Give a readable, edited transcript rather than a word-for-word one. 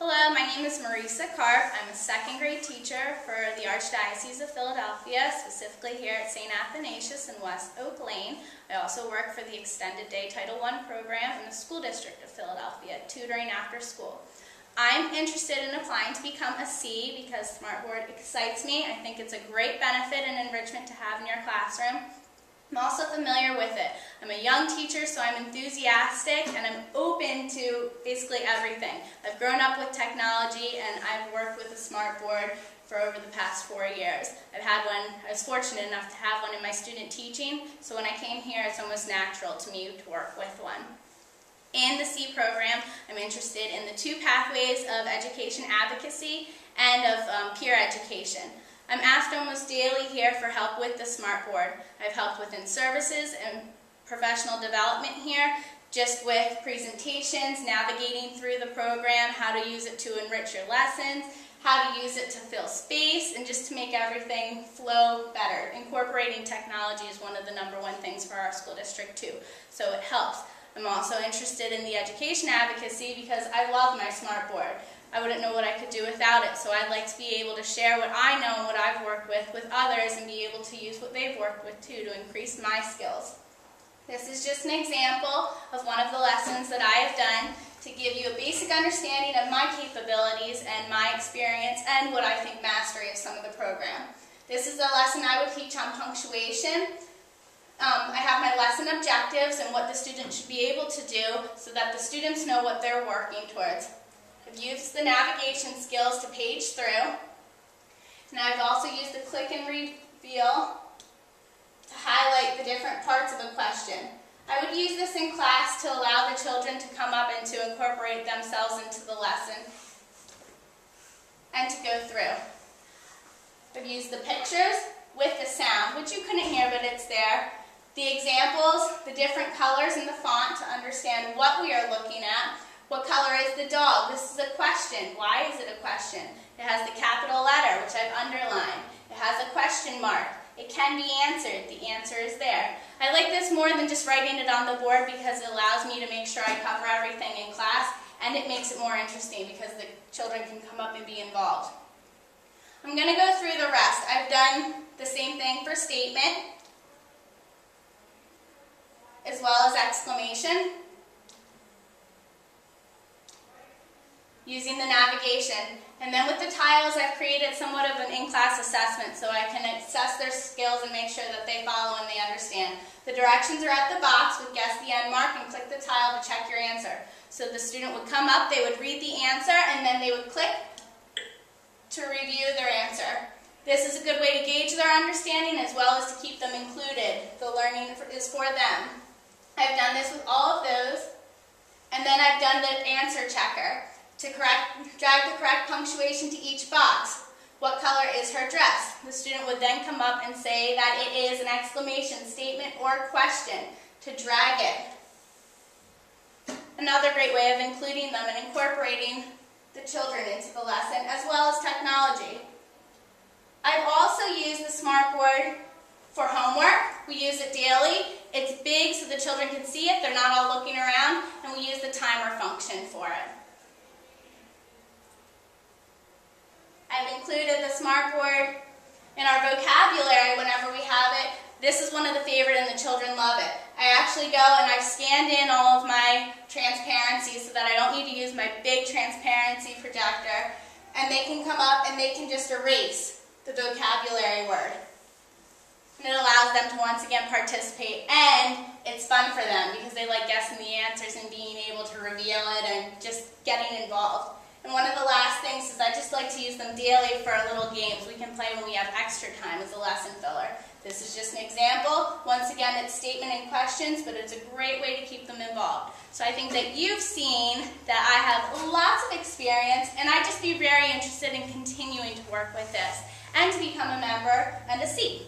Hello, my name is Marisa Carp. I'm a second grade teacher for the Archdiocese of Philadelphia, specifically here at St. Athanasius in West Oak Lane. I also work for the Extended Day Title I program in the School District of Philadelphia, tutoring after school. I'm interested in applying to become a C because Smartboard excites me. I think it's a great benefit and enrichment to have in your classroom. I'm also familiar with it. I'm a young teacher, so I'm enthusiastic and I'm open to basically everything. I've grown up with technology and I've worked with a Smartboard for over the past 4 years. I was fortunate enough to have one in my student teaching, so when I came here, it's almost natural to me to work with one. In the C program, I'm interested in the 2 pathways of education advocacy and of peer education. I'm asked almost daily here for help with the Smartboard. I've helped within services and professional development here, just with presentations, navigating through the program, how to use it to enrich your lessons, how to use it to fill space, and just to make everything flow better. Incorporating technology is one of the #1 things for our school district too, so it helps. I'm also interested in the education advocacy because I love my Smartboard. I wouldn't know what I could do without it, so I'd like to be able to share what I know and what I've worked with others and be able to use what they've worked with too to increase my skills. This is just an example of one of the lessons that I have done to give you a basic understanding of my capabilities and my experience and what I think mastery of some of the program. This is a lesson I would teach on punctuation. I have my lesson objectives and what the student should be able to do so that the students know what they're working towards. I've used the navigation skills to page through, and I've also used the click and reveal to highlight the different parts of a question. I would use this in class to allow the children to come up and to incorporate themselves into the lesson and to go through. I've used the pictures with the sound, which you couldn't hear, but it's there. The examples, the different colors in the font to understand what we are looking at. What color is the dog? This is a question. Why is it a question? It has the capital letter, which I've underlined. It has a question mark. It can be answered. The answer is there. I like this more than just writing it on the board because it allows me to make sure I cover everything in class, and it makes it more interesting because the children can come up and be involved. I'm going to go through the rest. I've done the same thing for statement, as well as exclamation, using the navigation. And then with the tiles, I've created somewhat of an in-class assessment so I can assess their skills and make sure that they follow and they understand. The directions are at the box with guess the end mark and click the tile to check your answer. So the student would come up, they would read the answer, and then they would click to review their answer. This is a good way to gauge their understanding as well as to keep them included. The learning is for them. I've done this with all of those, and then I've done the answer checker to drag the correct punctuation to each box. What color is her dress? The student would then come up and say that it is an exclamation, statement, or question to drag it. Another great way of including them and incorporating the children into the lesson, as well as technology. I've also used the Smartboard for homework. We use it daily. It's big so the children can see it. They're not all looking around, and we use the timer function for it. I've included the Smartboard in our vocabulary whenever we have it. This is one of the favorite and the children love it. I actually go and I've scanned in all of my transparency so that I don't need to use my big transparency projector, and they can come up and they can just erase the vocabulary word. And it allows them to once again participate, and it's fun for them because they like guessing the answers and being able to reveal it and just getting involved. And one of the last things is I just like to use them daily for our little games we can play when we have extra time as a lesson filler. This is just an example. Once again, it's statement and questions, but it's a great way to keep them involved. So I think that you've seen that I have lots of experience, and I'd just be very interested in continuing to work with this and to become a member and a C.